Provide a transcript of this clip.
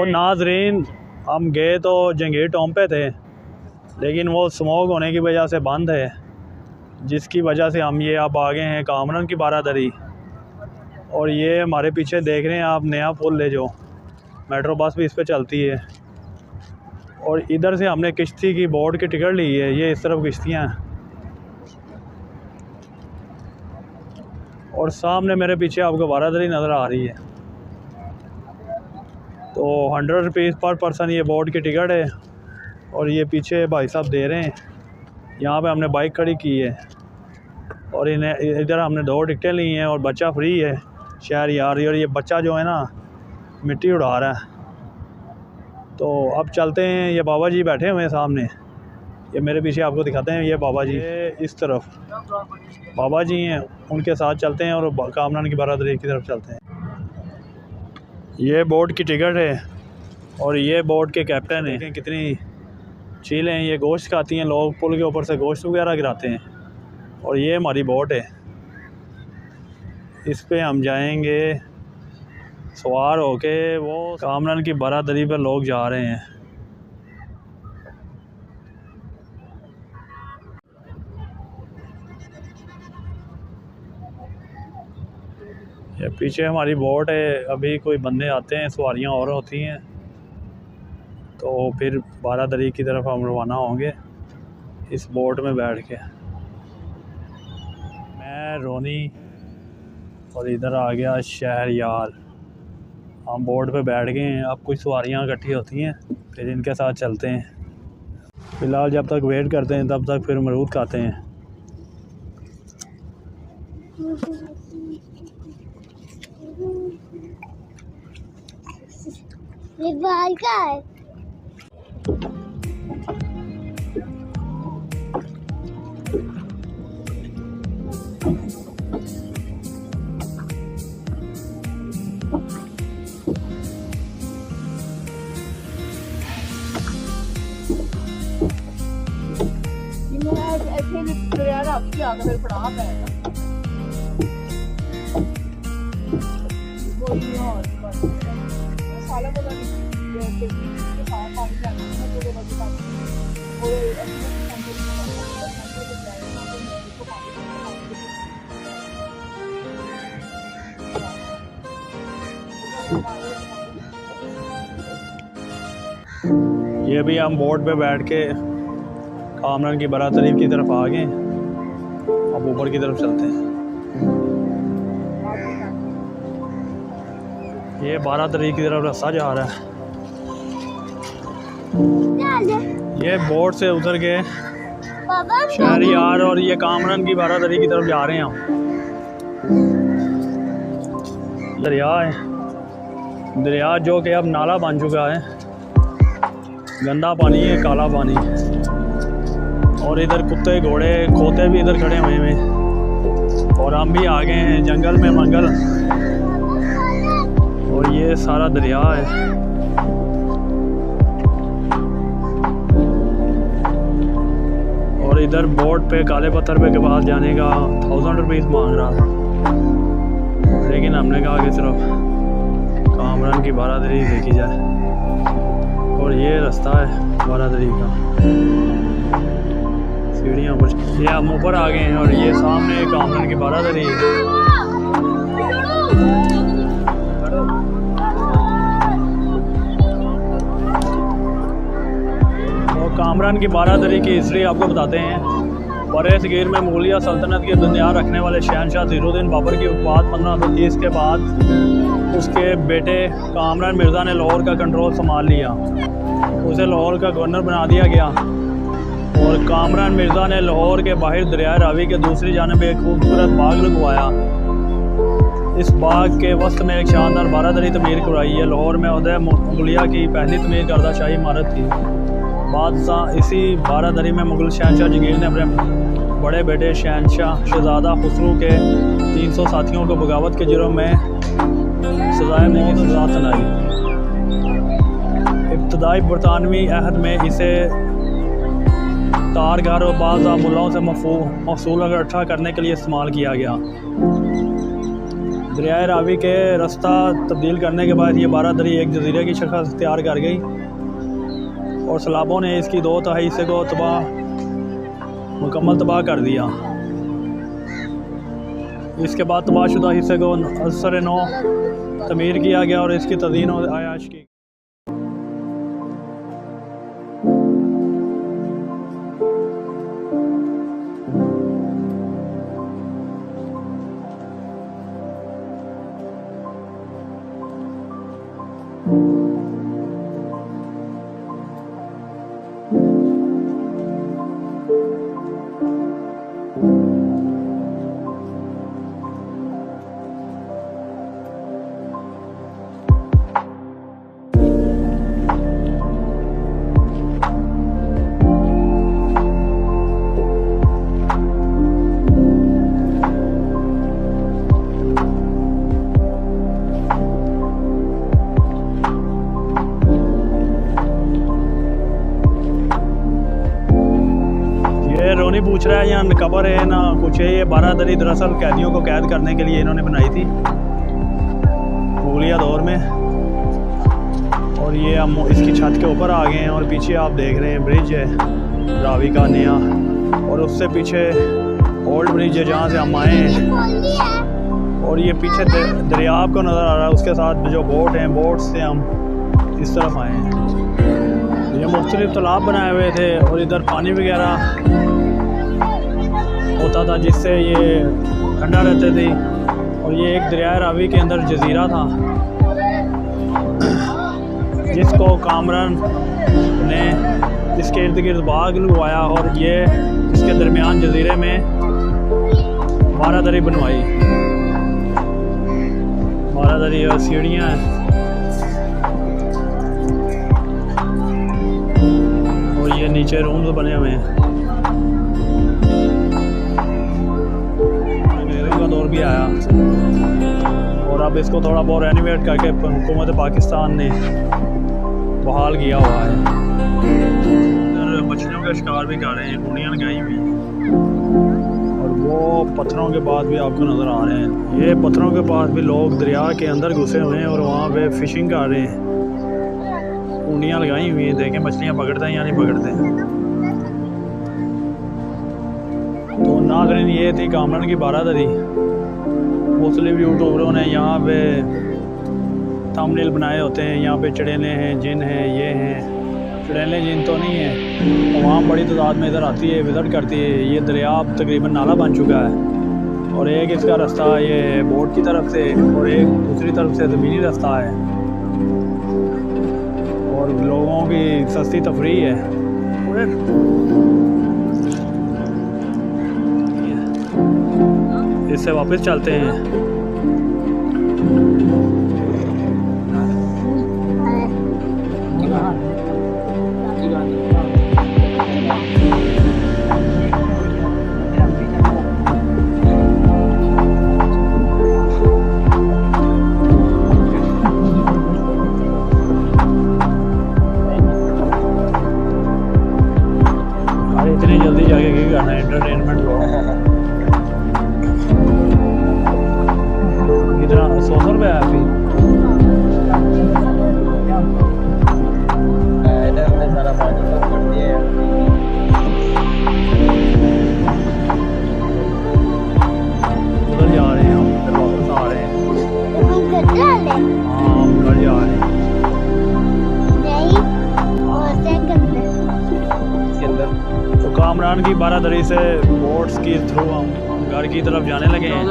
तो नाजरीन, हम गए तो जंगीर टॉम पे थे, लेकिन वो स्मोक होने की वजह से बंद है, जिसकी वजह से हम ये अब आ गए हैं कामरन की बारादरी। और ये हमारे पीछे देख रहे हैं आप नया पुल है, जो मेट्रो बस भी इस पे चलती है। और इधर से हमने किश्ती की बोट की टिकट ली है, ये इस तरफ किश्तियाँ हैं। और सामने मेरे पीछे आपको बारादरी नज़र आ रही है। तो 100 रुपीज़ पर पर्सन ये बोट की टिकट है। और ये पीछे भाई साहब दे रहे हैं, यहाँ पे हमने बाइक खड़ी की है और इन्हें इधर हमने 2 टिकटें ली हैं और बच्चा फ्री है शहर यार। और ये बच्चा जो है ना मिट्टी उड़ा रहा है। तो अब चलते हैं, ये बाबा जी बैठे हुए हैं सामने, ये मेरे पीछे आपको दिखाते हैं। ये बाबा जी, ये इस तरफ बाबा जी हैं, उनके साथ चलते हैं और कामरान की बारादरी की तरफ चलते हैं। ये बोट की टिकट है और ये बोट के कैप्टन हैं। कितनी चीलें हैं, ये गोश्त खाती हैं, लोग पुल के ऊपर से गोश्त वगैरह गिराते हैं। और ये हमारी बोट है, इस पे हम जाएंगे सवार होके, वो कामरान की बारादरी पर लोग जा रहे हैं। ये पीछे हमारी बोट है, अभी कोई बंदे आते हैं, सवारियां और होती हैं, तो फिर बारादरी की तरफ हम रवाना होंगे इस बोट में बैठ के। मैं रोनी और इधर आ गया शहरयार। हम बोट पे बैठ गए हैं, अब कुछ सवारियां इकट्ठी होती हैं, फिर इनके साथ चलते हैं। फ़िलहाल जब तक वेट करते हैं तब तक फिर अमरूद खाते हैं। ये बाल का है। ये भी हम बोट पे बैठ के कामरान की बारादरी की तरफ आ गए, अब ऊपर की तरफ चलते हैं। ये बारादरी की तरफ रास्ता जा रहा है। ये बोट से उतर के शहरयार और ये कामरान की बारादरी की तरफ जा रहे हैं हम। दरिया है, दरिया जो कि अब नाला बन चुका है, गंदा पानी है, काला पानी। और इधर कुत्ते घोड़े खोते भी इधर खड़े हुए हैं। और हम भी आ गए हैं जंगल में मंगल। और ये सारा दरिया है। और इधर बोट पे काले पत्थर पे के पास जाने का 1000 रुपीज़ मांग रहा था, लेकिन हमने कहा कि सिर्फ कामरान की बारादरी देखी जाए। और ये रास्ता है बारादरी का, सीढ़ियाँ पर। ये हम ऊपर आ गए हैं और ये सामने कामरान की बारादरी है। और कामरान की बारादरी की हिस्ट्री आपको बताते हैं। बरे-ए-सगीर में मुगलिया सल्तनत की बुनियाद रखने वाले शहनशाह ज़हीरुद्दीन बाबर की वफ़ात 1530 के बाद उसके बेटे कामरान मिर्ज़ा ने लाहौर का कंट्रोल संभाल लिया। उसे लाहौर का गवर्नर बना दिया गया। और कामरान मिर्ज़ा ने लाहौर के बाहर दरिया रावी के दूसरी जानब एक खूबसूरत बाग लगवाया। इस बाग के वस्त में एक शानदार बारादरी तमीर कराई है। लाहौर में उदय मुगलिया की पहली तमीर करदा शाही इमारत थी। बादशाह इसी बारादरी में मुगल शहनशाह जहांगीर ने अपने बड़े बेटे शहनशाह शहजादा खुसरो के 300 साथियों को बगावत के जुर्म में सजाए मौत की सजा सुनाई। इब्तदाई बरतानवी अहद में इसे तारघर और बाज़ मुल्लाओं से महसूल इकट्ठा करने के लिए इस्तेमाल किया गया। दरियाए रावी के रास्ता तब्दील करने के बाद ये बारादरी एक जजीरे की शक्ल इख्तियार कर गई और सैलाबों ने इसकी 2/3 हिस्से को मुकम्मल तबाह कर दिया। इसके बाद तबाहशुदा हिस्से को असर नौ तमीर किया गया और इसकी तज़ीन और आयाश की। रोनी पूछ रहा है यहाँ कबर है ना कुछ है। ये बारादरी दरअसल कैदियों को कैद करने के लिए इन्होंने बनाई थी मुगलिया दौर में। और ये हम इसकी छत के ऊपर आ गए हैं और पीछे आप देख रहे हैं ब्रिज है रावी का नया, और उससे पीछे ओल्ड ब्रिज है जहाँ से हम आए हैं। और ये पीछे दरिया आपको नज़र आ रहा है, उसके साथ जो बोट हैं, बोट से हम इस तरफ आए हैं। ये मुख्तलिफ तालाब बनाए हुए थे और इधर पानी वगैरह होता था जिससे ये ठंडा रहते थे। और ये एक दरिया रावी के अंदर जजीरा था जिसको कामरान ने इसके इर्द गिर्द बाग लगवाया और ये इसके दरमियान जजीरे में बारादरी बनवाई। बारादरी और सीढ़ियाँ हैं और ये नीचे रूम्स बने हुए हैं। दौर भी आया और अब इसको थोड़ा बहुत रेनोवेट करके हुकूमत पाकिस्तान ने बहाल किया हुआ है। इधर मछलियों का शिकार भी कर रहे हैं, टूनियाँ लगाई हुई हैं और वो पत्थरों के पास भी आपको नज़र आ रहे हैं। ये पत्थरों के पास भी लोग दरिया के अंदर घुसे हुए हैं और वहाँ पे फिशिंग कर रहे हैं। टूनियाँ लगाई हुई हैं, देखें मछलियाँ पकड़ते हैं या नहीं पकड़ते हैं। तो नाज़रीन ये थी कामरान की बारादरी। मुस्लिम यूट्यूबरों ने यहाँ पे थंबनेल बनाए होते हैं, यहाँ पे चड़ेलें हैं, जिन हैं, ये हैं। चड़ेलें जिन तो नहीं है, तमाम बड़ी तादाद में इधर आती है, विज़िट करती है। ये दरिया अब तकरीबन नाला बन चुका है और एक इसका रास्ता ये बोट की तरफ से और एक दूसरी तरफ से ज़मीनी रास्ता है और लोगों की सस्ती तफरीह है। इससे वापस चलते हैं। अरे इतनी जल्दी जाके क्या करना है, एंटरटेनमेंट लो। 100 रुपये आया फिर सारा पानी कर दिए। उधर जा रहे हैं हम, फिर वापस आ रहे हैं। हाँ हम उधर जा रहे हैं। तो कामरान की बारादरी से बोट्स के थ्रू हम घर की तरफ जाने लगे हैं।